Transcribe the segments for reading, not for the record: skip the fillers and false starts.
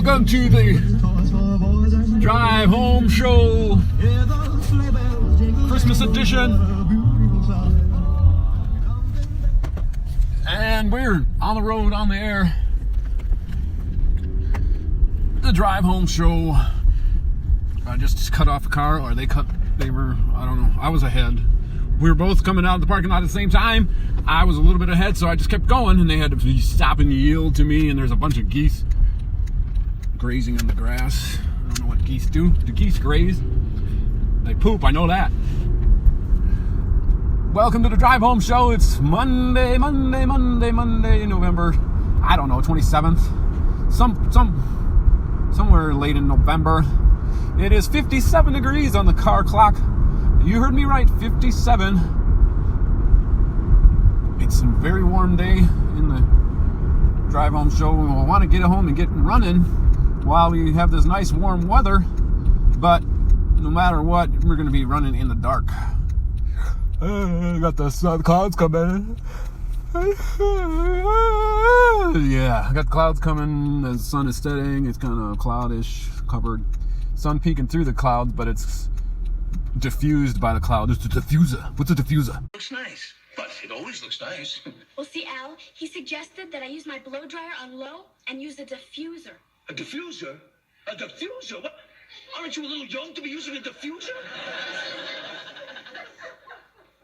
Welcome to the Drive Home Show, Christmas edition. And we're on the road, on the air. The Drive Home Show. I just cut off a car, or they were, I don't know, I was ahead. We were both coming out of the parking lot at the same time. I was a little bit ahead, so I just kept going, and they had to be stopping to yield to me, and there's a bunch of geese grazing on the grass. I don't know what geese do. Do geese graze? They poop, I know that. Welcome to the Drive Home Show. It's Monday, November, I don't know, 27th. Somewhere late in November. It is 57 degrees on the car clock. You heard me right, 57. It's a very warm day in the Drive Home Show. We'll want to get home and get running while we have this nice warm weather. But no matter what, we're going to be running in the dark. Got the sun clouds coming. Yeah, I got clouds coming. The sun is setting. It's kind of cloudish, covered. Sun peeking through the clouds, but it's diffused by the cloud. It's a diffuser. What's a diffuser? Looks nice, but it always looks nice. Well, see, Al, he suggested that I use my blow dryer on low and use a diffuser. A diffuser? A diffuser? What? Aren't you a little young to be using a diffuser?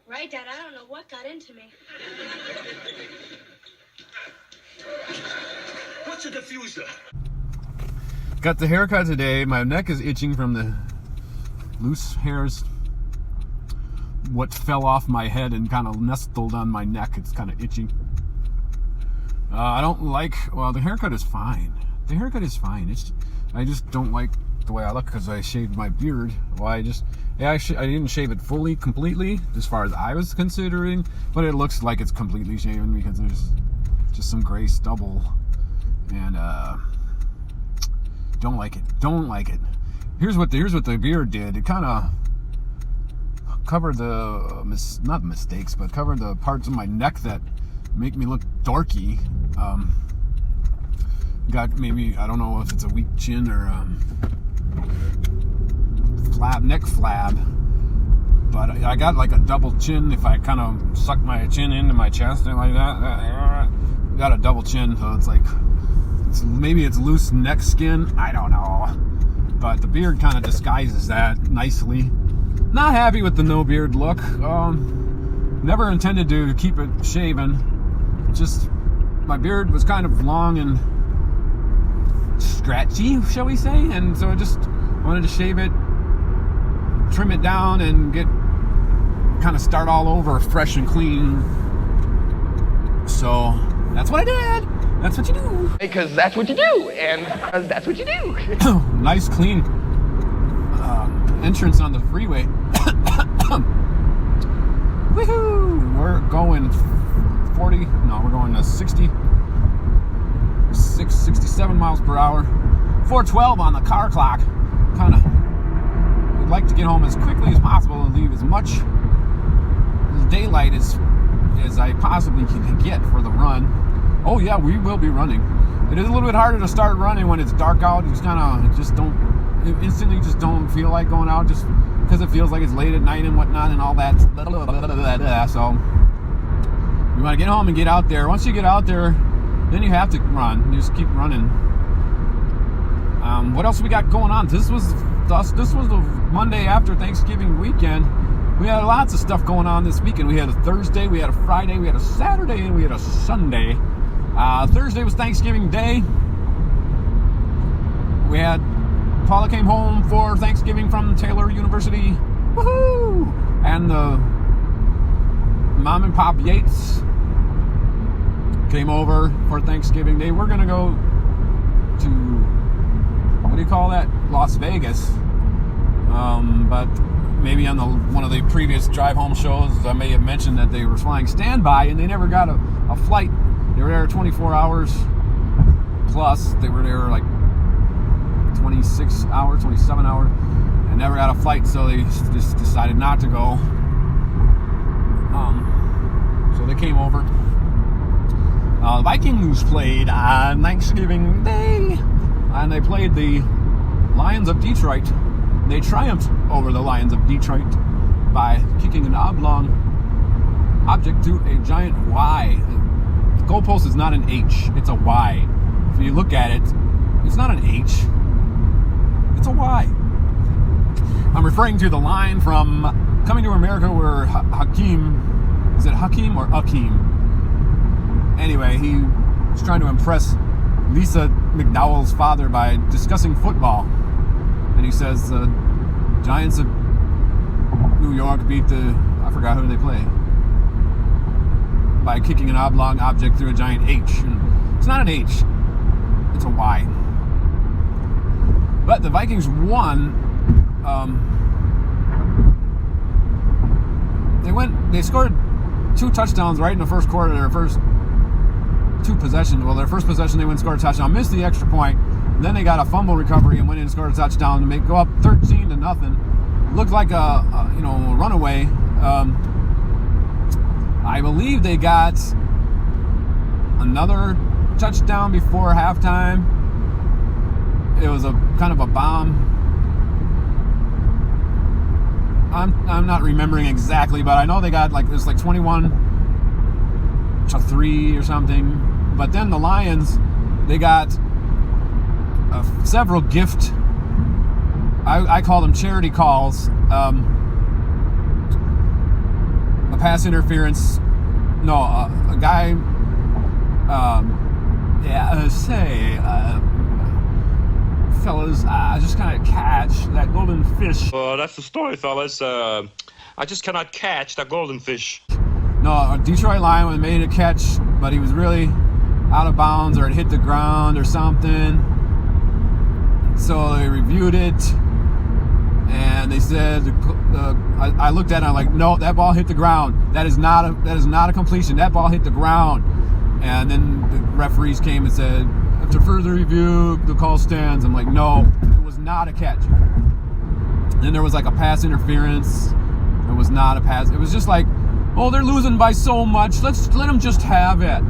Right, Dad, I don't know what got into me. What's a diffuser? Got the haircut today. My neck is itching from the loose hairs. What fell off my head and kind of nestled on my neck. It's kind of itching. I don't like, well, the haircut is fine. The haircut is fine. I just don't like the way I look because I shaved my beard. Well, I didn't shave it fully, completely, as far as I was considering, but it looks like it's completely shaven because there's just some gray stubble, and don't like it. Here's what the beard did. It kind of covered the not mistakes, but covered the parts of my neck that make me look dorky. Got maybe, I don't know if it's a weak chin or neck flab, but I got like a double chin. If I kind of suck my chin into my chest and like that, got a double chin, so it's like maybe it's loose neck skin. I don't know, but the beard kind of disguises that nicely. Not happy with the no beard look. Never intended to keep it shaven. Just my beard was kind of long and scratchy, shall we say, and so I just wanted to shave it, trim it down, and kind of start all over fresh and clean. So that's what I did. That's what you do. Because that's what you do, and that's what you do. Nice clean entrance on the freeway. Woohoo! We're going 40, no, we're going to 67 miles per hour. 412 on the car clock. Kind of would like to get home as quickly as possible and leave as much daylight as I possibly can get for the run. Oh yeah, we will be running. It is a little bit harder to start running when it's dark out. You instantly just don't feel like going out, just because it feels like it's late at night and whatnot and all that. So you want to get home and get out there. Once you get out there, then you have to run. You just keep running. What else we got going on? This was the Monday after Thanksgiving weekend. We had lots of stuff going on this weekend. We had a Thursday, we had a Friday, we had a Saturday, and we had a Sunday. Thursday was Thanksgiving Day. We had Paula came home for Thanksgiving from Taylor University. Woohoo! And the Mom and Pop Yates came over for Thanksgiving Day. We're gonna go to, what do you call that? Las Vegas. But maybe on one of the previous Drive Home shows, I may have mentioned that they were flying standby and they never got a flight. They were there 24 hours plus. They were there like 26 hours, 27 hours, and never got a flight, so they just decided not to go. So they came over. The Vikings played on Thanksgiving Day. and they played the Lions of Detroit. They triumphed over the Lions of Detroit by kicking an oblong object to a giant Y. The goalpost is not an H, it's a Y. If you look at it, it's not an H, it's a Y. I'm referring to the line from Coming to America where Hakeem, is it Hakeem or Akeem? Anyway, he was trying to impress Lisa McDowell's father by discussing football. And he says, the Giants of New York beat I forgot who they play, by kicking an oblong object through a giant H. And it's not an H, it's a Y. But the Vikings won. They scored 2 touchdowns right in the first quarter. Their first 2 possessions. Well, their first possession they went and scored a touchdown, missed the extra point. Then they got a fumble recovery and went in and scored a touchdown to go up 13-0. Looked like a runaway. I believe they got another touchdown before halftime. It was a kind of a bomb. I'm not remembering exactly, but I know they got it was 21-3 or something. But then the Lions, they got several gift, I call them charity calls. A pass interference. No, a guy. Fellas, I just kind of catch that golden fish. That's the story, fellas. I just cannot catch that golden fish. No, a Detroit Lion made a catch, but he was really out of bounds, or it hit the ground or something. So they reviewed it, and they said, I looked at it, I'm like, no, that ball hit the ground. That is not a completion. That ball hit the ground. And then the referees came and said, after further review, the call stands. I'm like, no, it was not a catch. Then there was a pass interference. It was not a pass. It was just like, oh, they're losing by so much. Let them just have it.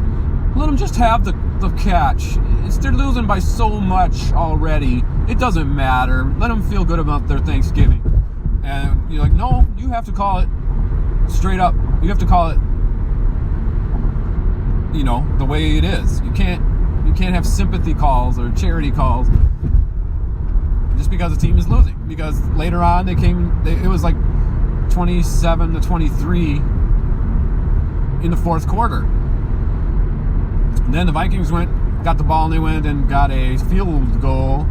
Let them just have the catch. They're losing by so much already. It doesn't matter. Let them feel good about their Thanksgiving. And you're like, no, you have to call it straight up. You have to call it, the way it is. You can't have sympathy calls or charity calls just because the team is losing. Because later on it was 27-23 in the fourth quarter. And then the Vikings got the ball, and they went and got a field goal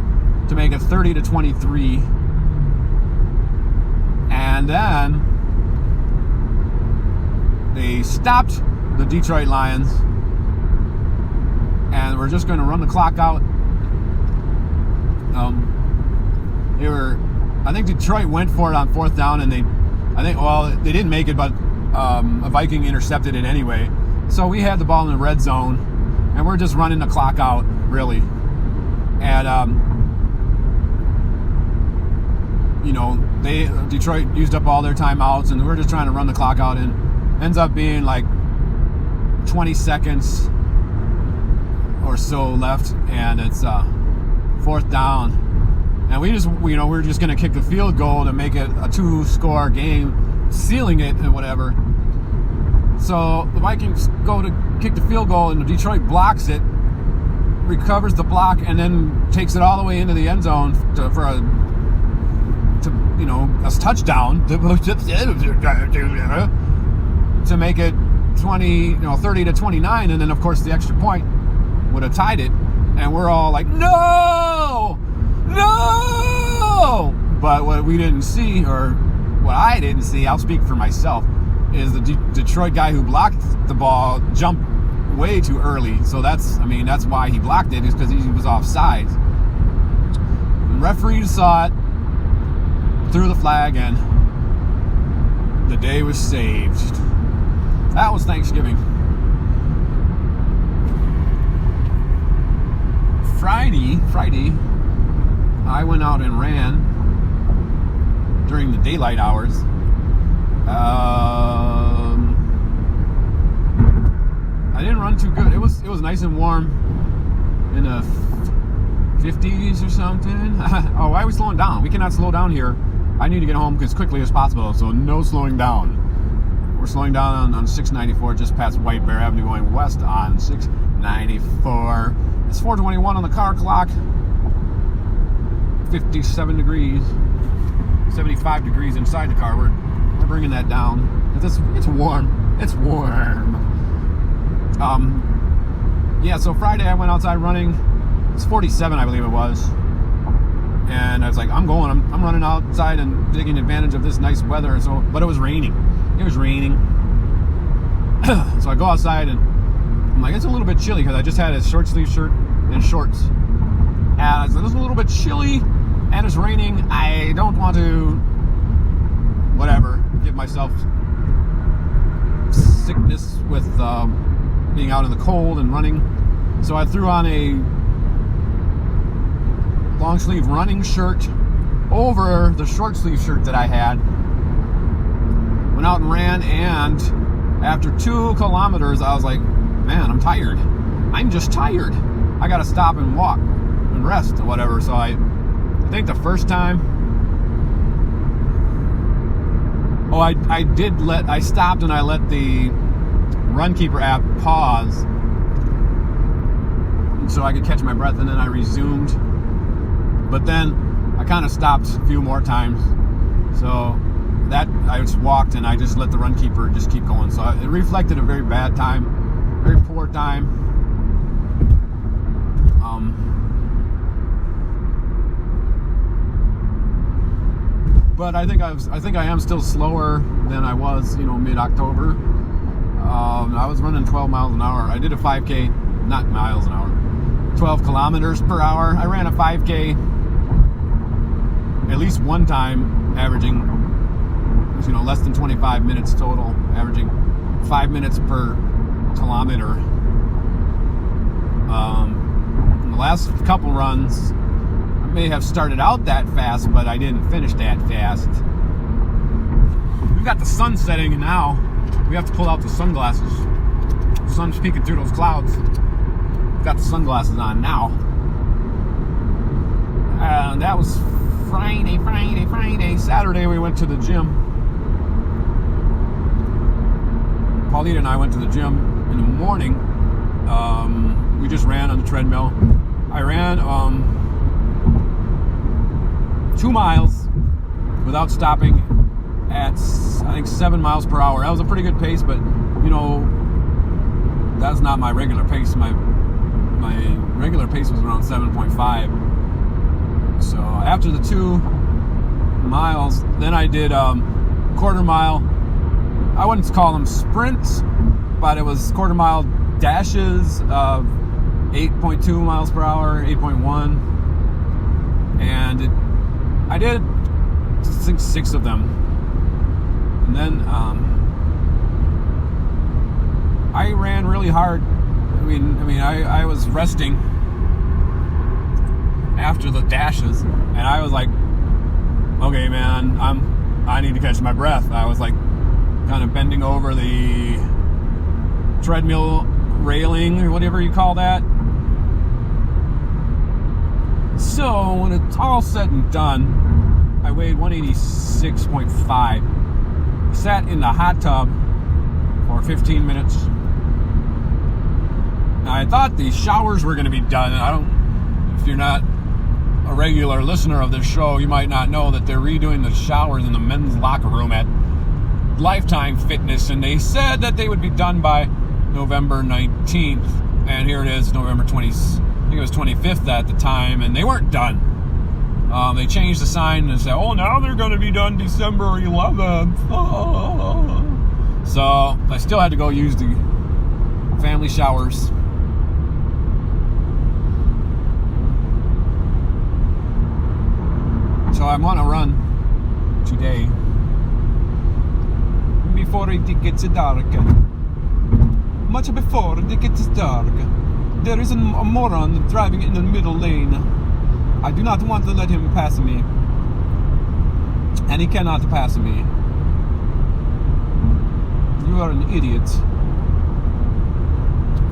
to make it 30-23. And then they stopped the Detroit Lions, and we're just going to run the clock out. I think Detroit went for it on 4th down, and they didn't make it, but a Viking intercepted it anyway. So we had the ball in the red zone, and we're just running the clock out, really. And Detroit used up all their timeouts, and we're just trying to run the clock out, and ends up being 20 seconds or so left, and it's 4th down, and we're just going to kick the field goal to make it a 2-score game, sealing it and whatever. So the Vikings go to kick the field goal, and Detroit blocks it, recovers the block, and then takes it all the way into the end zone for a touchdown to make it 30-29, and then of course the extra point would have tied it, and we're all like, no! But what we didn't see, or what I didn't see, I'll speak for myself, is the Detroit guy who blocked the ball jumped way too early. So that's why he blocked it, is because he was offside. The referees saw it, threw the flag, and the day was saved. That was Thanksgiving. Friday, I went out and ran during the daylight hours. I didn't run too good. It was nice and warm in the 50s or something. Oh, why are we slowing down? We cannot slow down here. I need to get home as quickly as possible, so no slowing down. We're slowing down on 694 just past White Bear Avenue going west on 694. It's 4:21 on the car clock. 57 degrees. 75 degrees inside the car. We're bringing that down. It's warm. It's warm. Yeah, so Friday I went outside running. It's 47, I believe it was. And I was like, I'm running outside and taking advantage of this nice weather. But it was raining. It was raining. So I go outside and I'm like, it's a little bit chilly because I just had a short sleeve shirt and shorts. And I was like, it's a little bit chilly and it's raining. I don't want to, give myself sickness with being out in the cold and running. So I threw on a long sleeve running shirt over the short sleeve shirt that I had. Went out and ran, and after 2 kilometers, I was like, man, I'm tired. I'm just tired. I gotta stop and walk and rest or whatever. So I think the first time, I stopped and I let the Runkeeper app pause so I could catch my breath, and then I resumed. But then I kind of stopped a few more times. So that I just walked and I just let the Runkeeper just keep going. So it reflected a very bad time, very poor time. But I think I am still slower than I was, mid-October. I was running 12 miles an hour. I did a 5K, not miles an hour, 12 kilometers per hour. I ran a 5K at least one time, averaging, less than 25 minutes total, averaging 5 minutes per kilometer. In the last couple runs, I may have started out that fast, but I didn't finish that fast. We've got the sun setting now. We have to pull out the sunglasses. The sun's peeking through those clouds. Got the sunglasses on now. And that was Friday. Saturday we went to the gym. Paulita and I went to the gym in the morning. We just ran on the treadmill. I ran 2 miles without stopping at, I think, 7 miles per hour. That was a pretty good pace, but that's not my regular pace. My regular pace was around 7.5. So after the 2 miles, then I did quarter mile. I wouldn't call them sprints, but it was quarter mile dashes of 8.2 miles per hour, 8.1, and I did, I think, 6 of them. And then I ran really hard. I was resting after the dashes, and I was like, okay, man, I need to catch my breath. I was like kind of bending over the treadmill railing or whatever you call that. So when it's all said and done, I weighed 186.5. Sat in the hot tub for 15 minutes. Now, I thought the showers were going to be done. If you're not a regular listener of this show, you might not know that they're redoing the showers in the men's locker room at Lifetime Fitness, and they said that they would be done by November 19th, and here it is, November 20th. I think it was 25th at the time, and they weren't done. They changed the sign and said, now they're going to be done December 11th. So I still had to go use the family showers. So I'm on a run today before it gets dark. Much before it gets dark. There is a moron driving in the middle lane. I do not want to let him pass me. And he cannot pass me. You are an idiot.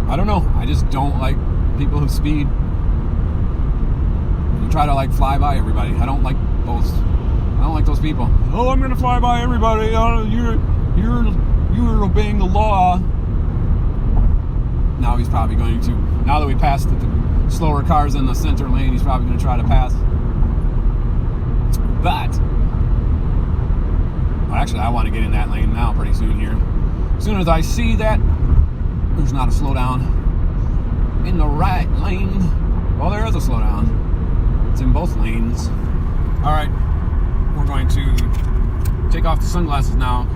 I don't know. I just don't like people who speed. try to like fly by everybody. I don't like those people. Oh, I'm gonna fly by everybody. Oh, you're obeying the law. Now he's probably going to. Now that we passed the slower cars in the center lane, he's probably going to try to pass. But well, actually, I want to get in that lane now pretty soon here. As soon as I see that there's not a slowdown in the right lane. Well, there is a slowdown. It's in both lanes. All right, we're going to take off the sunglasses now.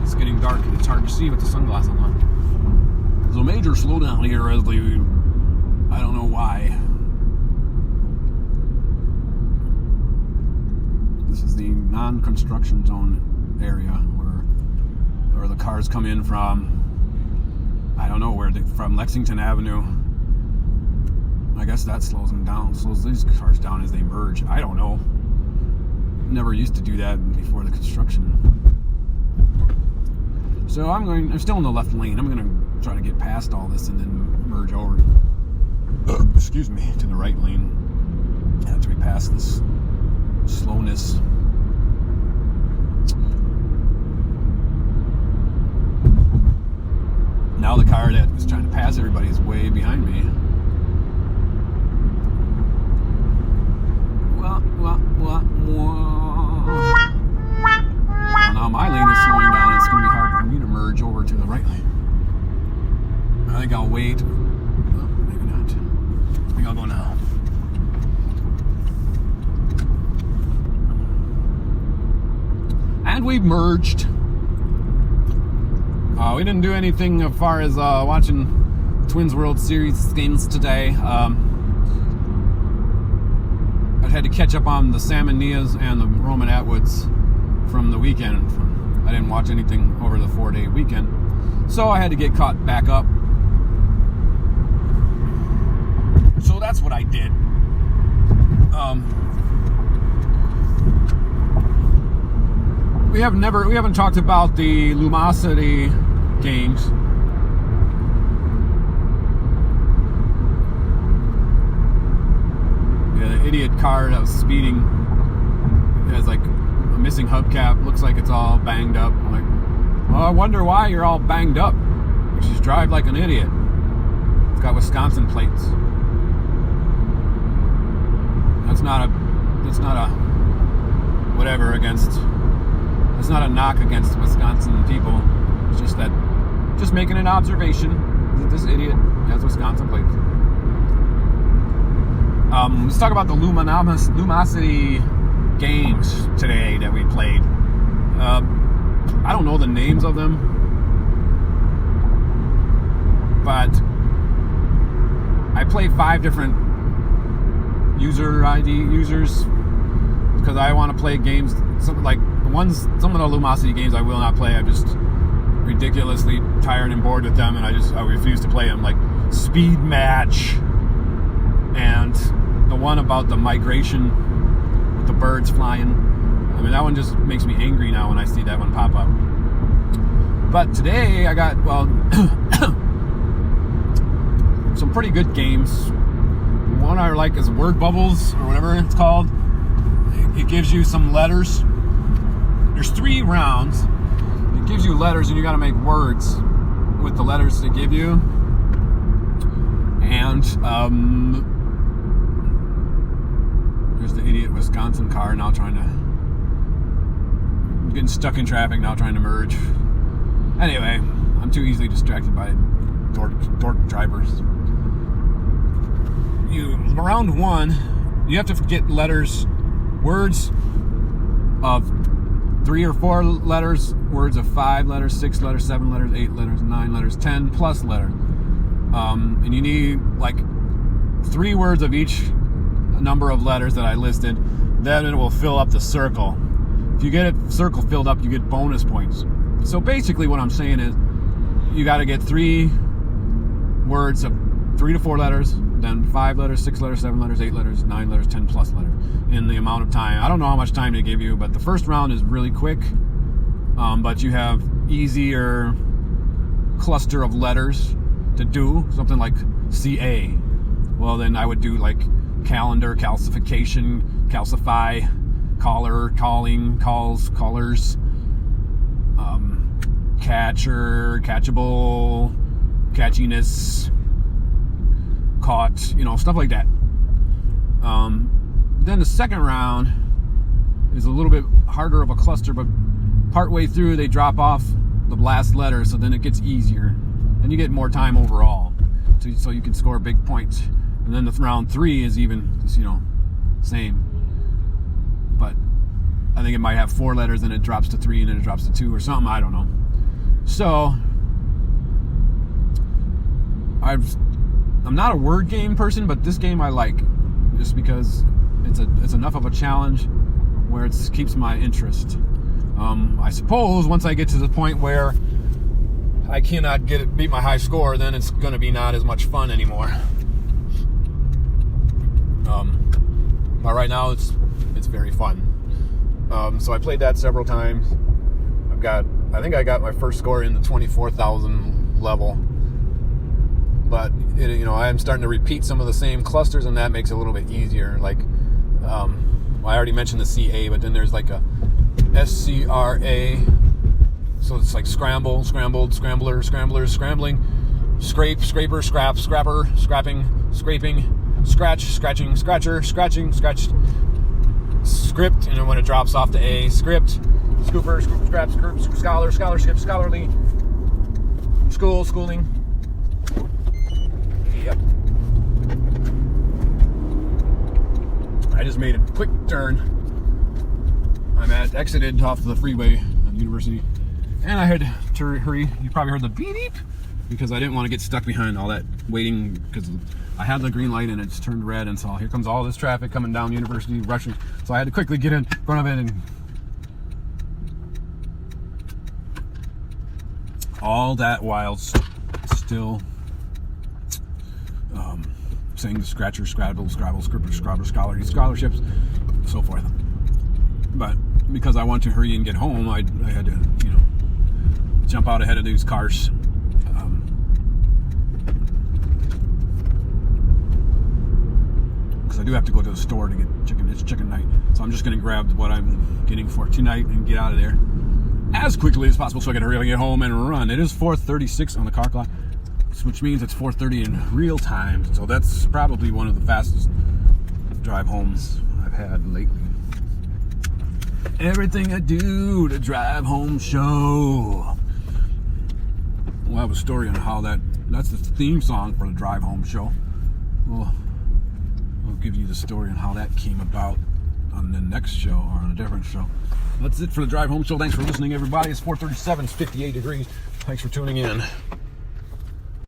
It's getting dark and it's hard to see with the sunglasses on. There's a major slowdown here as I don't know why. This is the non-construction zone area where the cars come in from. I don't know from Lexington Avenue. I guess that slows them down, slows these cars down as they merge. I don't know. Never used to do that before the construction. So I'm still in the left lane. I'm gonna try to get past all this and then merge over. Excuse me, to the right lane after we pass this slowness. Now the car that was trying to pass everybody is way behind me. Well, now my lane is slowing down. It's going to be hard for me to merge over to the right lane. I think I'll wait. Oh, maybe not. I think I'll go now. And we've merged. We didn't do anything as far as watching Twins World Series games today. I had to catch up on the Sam and Nias and the Roman Atwoods from the weekend. I didn't watch anything over the 4-day weekend, so I had to get caught back up. So that's what I did. We haven't talked about the Lumosity games. Yeah, the idiot car that was speeding has like a missing hubcap. Looks like it's all banged up. I'm like, well, I wonder why you're all banged up. You just drive like an idiot. It's got Wisconsin plates. That's not a whatever against. It's not a knock against Wisconsin people. It's just making an observation that this idiot has Wisconsin plates. Let's talk about the Lumosity games today that we played. I don't know the names of them, but I played 5 different user ID users because I want to play games. Some of the Lumosity games I will not play. I'm just ridiculously tired and bored with them, and I refuse to play them. Like Speed Match and the one about the migration with the birds flying. I mean, that one just makes me angry now when I see that one pop up. But today I got, some pretty good games. One I like is Word Bubbles, or whatever it's called. It gives you some letters. There's 3 rounds. It gives you letters, and you got to make words with the letters they give you. And there's the idiot Wisconsin car now getting stuck in traffic now, trying to merge. Anyway, I'm too easily distracted by dork drivers. Round 1, you have to get words of 3 or 4 letters, words of 5 letters, 6 letters, 7 letters, 8 letters, 9 letters, 10 plus letters. And you need like 3 words of each number of letters that I listed. Then it will fill up the circle. If you get it circle filled up, you get bonus points. So basically what I'm saying is you got to get 3 words of 3 to 4 letters, then 5 letters, 6 letters, 7 letters, 8 letters, 9 letters, 10 plus letters in the amount of time. I don't know how much time they give you, but the first round is really quick. But you have easier cluster of letters to do, something like CA. Well, then I would do like calendar, calcification, calcify, caller, calling, calls, callers, catcher, catchable, catchiness, caught, stuff like that. Then the second round is a little bit harder of a cluster, but partway through they drop off the last letter, so then it gets easier and you get more time overall, so you can score big points. And then the round 3 is even, same, but I think it might have 4 letters, and it drops to 3, and then it drops to 2 or something. I don't know. So I'm not a word game person, but this game I like, just because it's enough of a challenge where it keeps my interest. I suppose once I get to the point where I cannot beat my high score, then it's going to be not as much fun anymore. But right now it's very fun. So I played that several times. I think I got my first score in the 24,000 level. But I am starting to repeat some of the same clusters, and that makes it a little bit easier. Like, I already mentioned the CA, but then there's like a SCRA. So it's like scramble, scrambled, scrambler, scramblers, scrambling, scrape, scraper, scrap, scrapper, scrapping, scraping, scratch, scratching, scratcher, scratching, scratch, script, and then when it drops off to A, script, scooper, scoop, scrap, scoop, scholar, scholarship, scholarly, school, schooling. Yep. I just made a quick turn. I'm exited off the freeway on University, and I had to hurry. You probably heard the beep beep because I didn't want to get stuck behind all that waiting, because I had the green light and it's turned red, and so here comes all this traffic coming down University, rushing. So I had to quickly get in front of it, and all that while still saying the scratcher, scrabble, scrabble, scripper, scrabber, scholarly, scholarships, so forth. But because I want to hurry and get home, I had to, jump out ahead of these cars. Because I do have to go to the store to get chicken. It's chicken night. So I'm just going to grab what I'm getting for tonight and get out of there as quickly as possible so I can hurry up and get home and run. It is 4:36 on the car clock, which means it's 4:30 in real time. So that's probably one of the fastest drive homes I've had lately. Everything I do to drive home show. We'll have a story on how that's the theme song for the drive home show. We'll give you the story on how that came about on the next show or on a different show. That's it for the drive home show. Thanks for listening, everybody. It's 4:37. It's 58 degrees. Thanks for tuning in.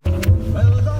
Well,